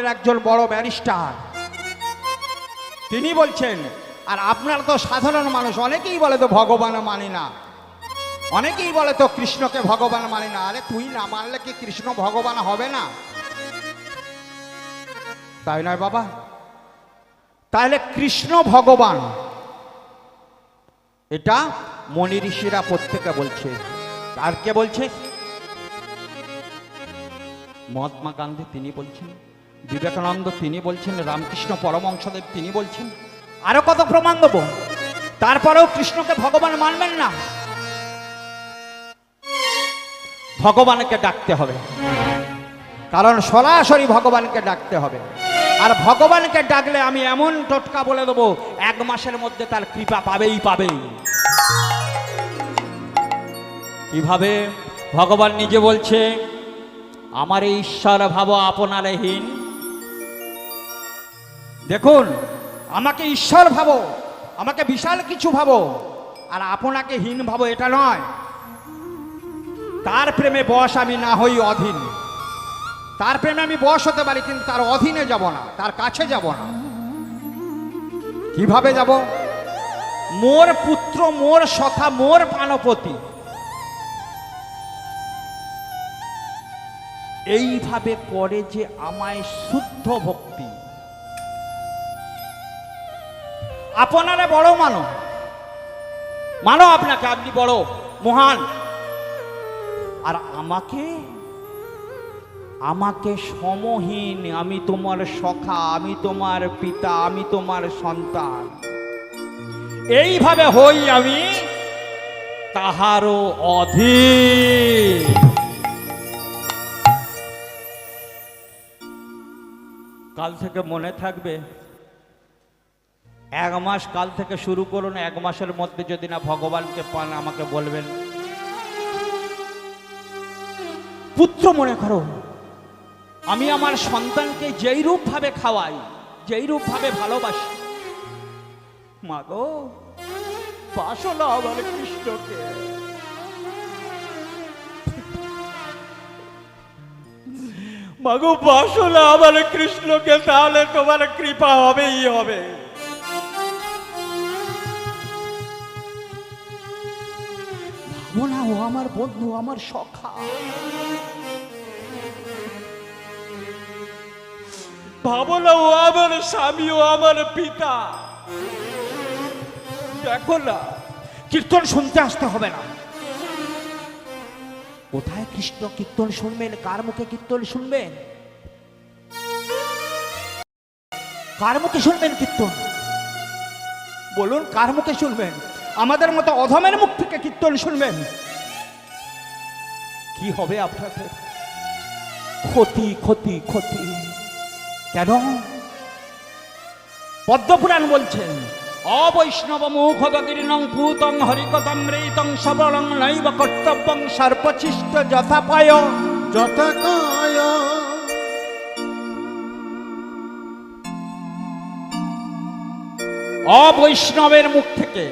আমাদের একজন বড় ব্যারিস্টার, তিনি বলছেন। আর আপনারা তো সাধারণ মানুষ, অনেকেই বলে তো ভগবান মানি না, অনেকেই বলে তো কৃষ্ণকে ভগবান মানি না। আরে তুই না মানলে কি কৃষ্ণ ভগবান হবে না? তাই নয় বাবা? তাহলে কৃষ্ণ ভগবান, এটা মনি ঋষিরা প্রত্যেকে বলছে। আর কে বলছে? মহাত্মা গান্ধী তিনি বলছেন, বিবেকানন্দ তিনি বলছেন, রামকৃষ্ণ পরমহংসদেব তিনি বলছেন। আরো কত প্রমাণ দেবো? তারপরেও কৃষ্ণকে ভগবান মানবেন না? ভগবানকে ডাকতে হবে, কারণ সরাসরি ভগবানকে ডাকতে হবে। আর ভগবানকে ডাকলে আমি এমন টোটকা বলে দেবো, 1 মাসের মধ্যে তার কৃপা পাবেই পাবেই। কিভাবে? ভগবান নিজে বলছে, আমার ঈশ্বর ভাব আপনারে হীন। দেখুন, আমাকে ঈশ্বর ভাবো, আমাকে বিশাল কিছু ভাবো, আর আপনাকে হীন ভাবো, এটা নয়। তার প্রেমে বশ আমি না হই অধীন। তার প্রেমে আমি বশ হতে পারি, কিন্তু তার অধীনে যাব না, তার কাছে যাব না। কিভাবে যাব? মোর পুত্র, মোর সখা, মোর প্রাণপতি, এইভাবে করে যে আমায় শুদ্ধ ভক্তি। আপনারা বড় মানো, মানো আপনাকে, আপনি বড় মহান, আর আমাকে আমাকে সমহীন, আমি তোমার সখা, আমি তোমার পিতা, আমি তোমার সন্তান, এইভাবে হই আমি তাহারও অধীন। কাল থেকে মনে থাকবে, 1 মাস কাল থেকে শুরু করুন। 1 মাসের মধ্যে যদি না ভগবানকে পান, আমাকে বলবেন। পুত্র মনে করো, আমি আমার সন্তানকে যেই রূপ ভাবে খাওয়াই, যেই রূপ ভাবে ভালোবাসি, মা গো বাসো না আমার কৃষ্ণকে। মা গো বাসো না আমার কৃষ্ণকে, তাহলে তোমার কৃপা হবেই হবে। ভাবো না, ও আমার বন্ধু, আমার সখা। ভাবো না, ও আমার স্বামী, ও আমার পিতা। দেখো না, কীর্তন শুনতে আসতে হবে না। কোথায় কৃষ্ণ কীর্তন শুনবেন? কার মুখে কীর্তন শুনবেন? কার মুখে শুনবেন কীর্তন? বলুন, কার মুখে শুনবেন? আমাদের মতো অধমের মুখ থেকে কীর্তন শুনবেন? কি হবে আপনাদের? ক্ষতি, ক্ষতি, ক্ষতি। কেন? পদ্মপুরাণ বলছেন, অবৈষ্ণব মুখদগিরিণং ভূতং হরিকথামৃতং শ্রবণং নৈব কর্তব্যং সর্পচিষ্ট যথাপায় যথাকায়। অবৈষ্ণবের মুখ থেকে,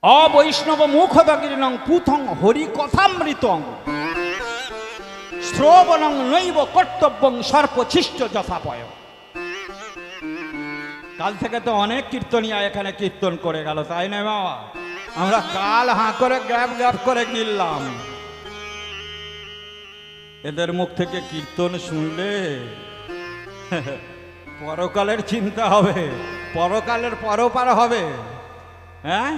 অবৈষ্ণব মুখদগিরিণং পূতং হরিকথামৃতং শ্রবণং নৈব কর্তব্যং সর্পচিষ্ট যথাপায়। কাল থেকে তো অনেক কীর্তনিয়া এখানে কীর্তন করে গেল, তাই না বাবা? আমরা কাল হাঁ করে গ্যাপ গ্যাপ করে গিললাম। এদের মুখ থেকে কীর্তন শুনলে পরকালের চিন্তা হবে, পরকালের পরপার হবে। হ্যাঁ,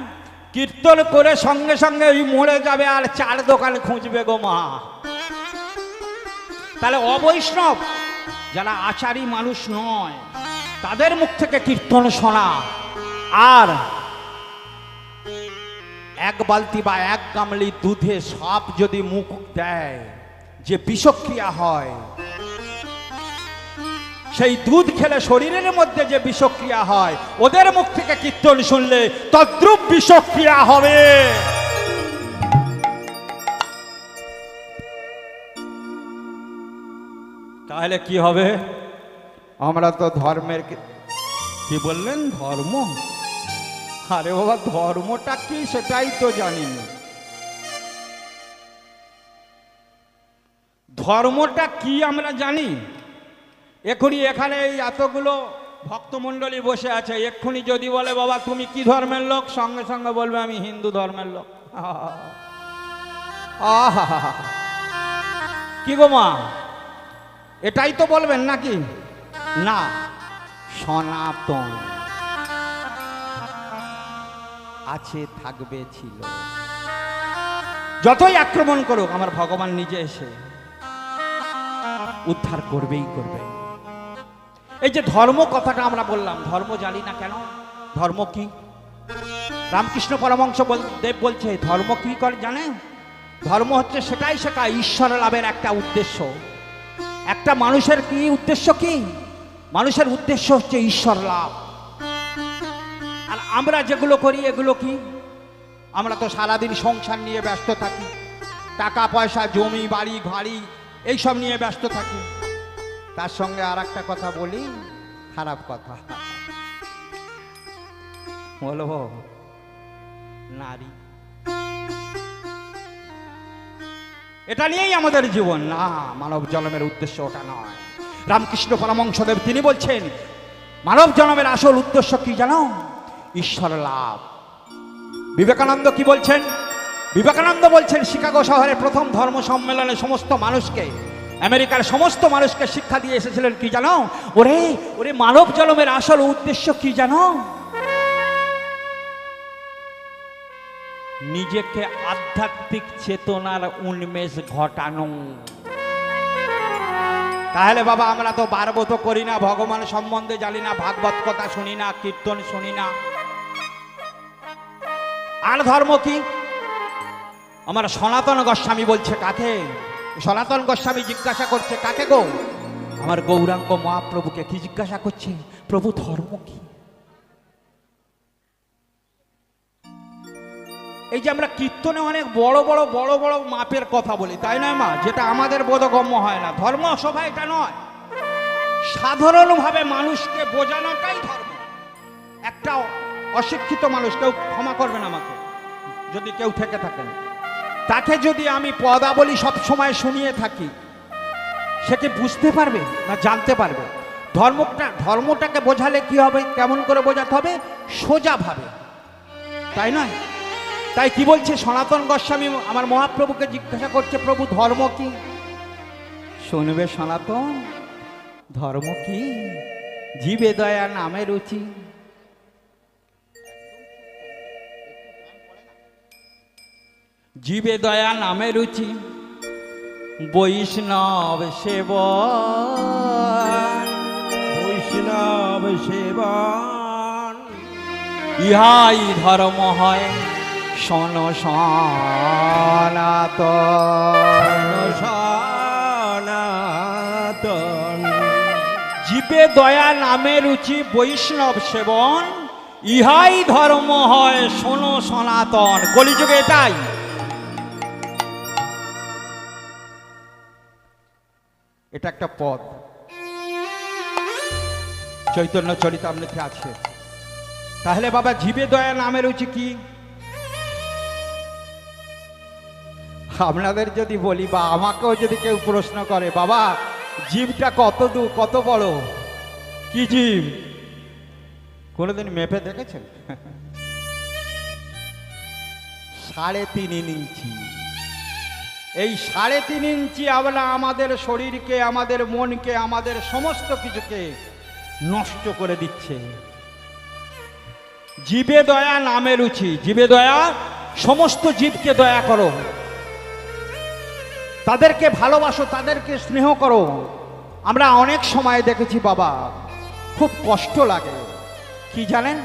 কীর্তন করে সঙ্গে সঙ্গে ওই মরে যাবে, আর 4 দোকান খুঁজবে গো মা। তাহলে অবৈষ্ণব যারা আচারী মানুষ নয়, তাদের মুখ থেকে কীর্তন শোনা, আর 1 বালতি বা 1 গামলি দুধে সব যদি মুখ দেয়, যে বিষক্রিয়া হয়, সেই দুধ খেলে শরীরের মধ্যে যে বিষক্রিয়া হয়, ওদের মুখ থেকে কীর্তন শুনলে তদ্রূপ বিষক্রিয়া হবে। তাহলে কি হবে? আমরা তো ধর্মের, কি বললেন ধর্ম? আরে বাবা, ধর্মটা কি সেটাই তো জানি না। ধর্মটা কি আমরা জানি? এখনই এখানে এই এতগুলো ভক্তমণ্ডলী বসে আছে, এক্ষুনি যদি বলে বাবা তুমি কি ধর্মের লোক, সঙ্গে সঙ্গে বলবে আমি হিন্দু ধর্মের লোক। আহা, কি গো মা, এটাই তো বলবেন নাকি? না, সনাতন আছে, থাকবে, ছিল। যতই আক্রমণ করুক আমার ভগবান নিজে এসে উদ্ধার করবেই করবে। এই যে ধর্ম কথাটা আমরা বললাম, ধর্ম জানি না কেন? ধর্ম কি? রামকৃষ্ণ পরমহংস দেব বলছে ধর্ম কি করে জানে? ধর্ম হচ্ছে সেটাই শেখা ঈশ্বর লাভের একটা উদ্দেশ্য। একটা মানুষের কি উদ্দেশ্য? কি মানুষের উদ্দেশ্য হচ্ছে ঈশ্বর লাভ। আর আমরা যেগুলো করি এগুলো কি? আমরা তো সারাদিন সংসার নিয়ে ব্যস্ত থাকি, টাকা পয়সা, জমি বাড়ি গাড়ি এইসব নিয়ে ব্যস্ত থাকি। তার সঙ্গে আর একটা কথা বলি, খারাপ কথা বলবো, নারী। এটা নিয়েই আমাদের জীবন। না, মানব জন্মের উদ্দেশ্য ওটা নয়। রামকৃষ্ণ পরমহংসদেব তিনি বলছেন মানব জন্মের আসল উদ্দেশ্য কি জানো? ঈশ্বর লাভ। বিবেকানন্দ কি বলছেন? বিবেকানন্দ বলছেন শিকাগো শহরে প্রথম ধর্ম সম্মেলনে সমস্ত মানুষকে, আমেরিকার সমস্ত মানুষকে শিক্ষা দিয়ে এসেছিলেন কি জানো? ওরে ওরে মানব জন্মের আসল উদ্দেশ্য কি জানো? নিজেকে আধ্যাত্মিক চেতনার উন্মেষ ঘটানো। তাহলে বাবা আমরা তো বারবো তো করি না, ভগবান সম্বন্ধে জানি না, ভাগবত কথা শুনি না, কীর্তন শুনি না। আর ধর্ম কি? আমার সনাতন গোস্বামী বলছে কাকে? সনাতন গোস্বামী জিজ্ঞাসা করছে কাকে গো? আমার গৌরাঙ্গ মহাপ্রভুকে। কি জিজ্ঞাসা করছে? প্রভু ধর্ম কি? এই যে আমরা কীর্তনে অনেক বড় বড় বড় বড় মাপের কথা বলি, তাই নয় মা? যেটা আমাদের বোধগম্য হয় না। ধর্ম সভা এটা নয়, সাধারণভাবে মানুষকে বোঝানোটাই ধর্ম। একটা অশিক্ষিত মানুষ, কেউ ক্ষমা করবেন আমাকে যদি কেউ থেকে থাকেন, তাকে যদি আমি পদাবলী সবসময় শুনিয়ে থাকি, সে কি বুঝতে পারবে না জানতে পারবে? ধর্মটাকে বোঝালে কি হবে? কেমন করে বোঝাতে হবে? সোজাভাবে, তাই নয়? তাই কি বলছে সনাতন গোস্বামী আমার মহাপ্রভুকে জিজ্ঞাসা করছে প্রভু ধর্ম কি? শুনবে সনাতন, ধর্ম কি? জীবে দয়া নামে রুচি। জীবে দয়া নামে রুচি, বৈষ্ণব সেবন। বৈষ্ণব সেবন ইহাই ধর্ম হয় শোন সনাতন। সনাতন জীবে দয়া নামে রুচি, বৈষ্ণব সেবন, ইহাই ধর্ম হয় শোন সনাতন। কলিযুগে এটাই। এটা একটা পদ চৈতন্য চরিতামৃতে আছে। তাহলে বাবা জীবে দয়া নামে রুচি কি? আপনাদের যদি বলি বা আমাকেও যদি কেউ প্রশ্ন করে বাবা জীবটা কত দূর, কত বড়, কি জীব কোনোদিন মেপে দেখেছেন? 3.5 ইঞ্চি। এই 3.5 ইঞ্চি আমরা আমাদের শরীরকে, আমাদের মনকে, আমাদের সমস্ত কিছুকে নষ্ট করে দিচ্ছে। জীবে দয়া নামে রুচি। জীবে দয়া, সমস্ত জীবকে দয়া করো, তাদেরকে ভালোবাসো, তাদেরকে স্নেহ করো। আমরা অনেক সময় দেখেছি বাবা খুব কষ্ট লাগে, কি জানেন?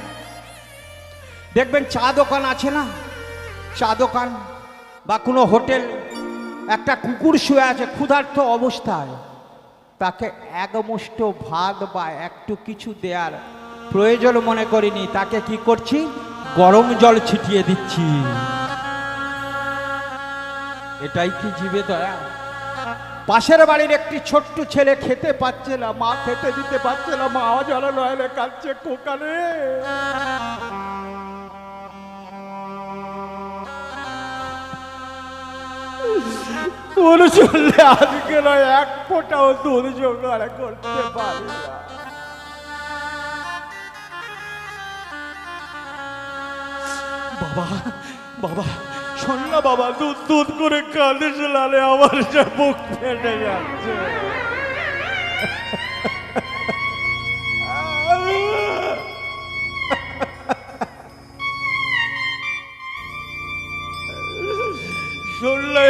দেখবেন চা দোকান আছে না, চা দোকান বা কোনো হোটেল, একটা কুকুর শুয়ে আছে ক্ষুধার্ত অবস্থায়, তাকে এক মুষ্ঠ ভাত বা একটু কিছু দেওয়ার প্রয়োজন মনে করিনি, তাকে কি করছি? গরম জল ছিটিয়ে দিচ্ছি। এটাই কি জীবে দয়া? পাশের বাড়ির একটি ছোট্ট ছেলে খেতে পাচ্ছে না, মা খেতে দিতে পারছে না, মা জলে নয়লে কাঁদছে, কোকারে ওর চললে আজকে নয় এক ফোঁটাও দুধ জোগাড় করতে পারি না। বাবা বাবা শোন না বাবা, দুধ দুধ করে কাঁদিস লালে, আমার যা বুক ফেটে যাচ্ছে। শুনলে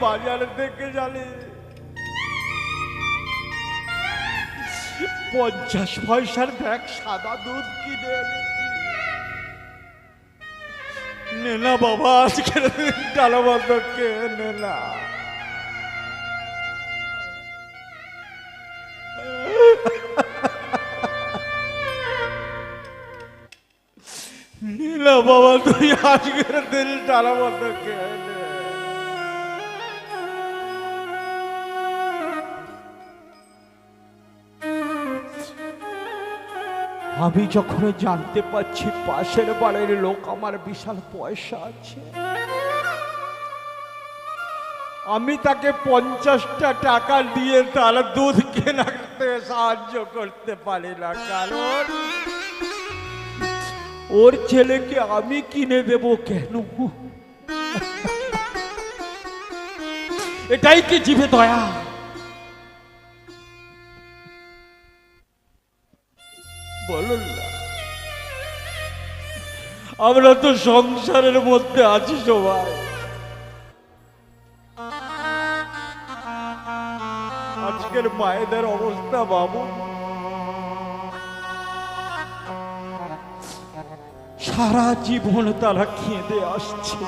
বাজারে থেকে জানি 50 পয়সার ব্যাগ সাদা দুধ কিনে এনেছি। নে না বাবা, আজকের ডালা বন্ধ কে নে না। নীলা বাবা, তুই আজকের দিন ডালা বন্ধ কে নে। আমি যখন জানতে পারছি পাশের বাড়ির লোক আমার বিশাল পয়সা আছে, আমি তাকে 50টা টাকা দিয়ে তার দুধ কেনাতে সাহায্য করতে পারি না, কারণ ওর ছেলেকে আমি কিনে দেব কেন? এটাই কি জীবে দয়া? বলুন না, আমরা তো সংসারের মধ্যে আছি সবাই। আজকের মায়েদের অবস্থা বাবু, সারা জীবন তারা খেঁদে আসছে,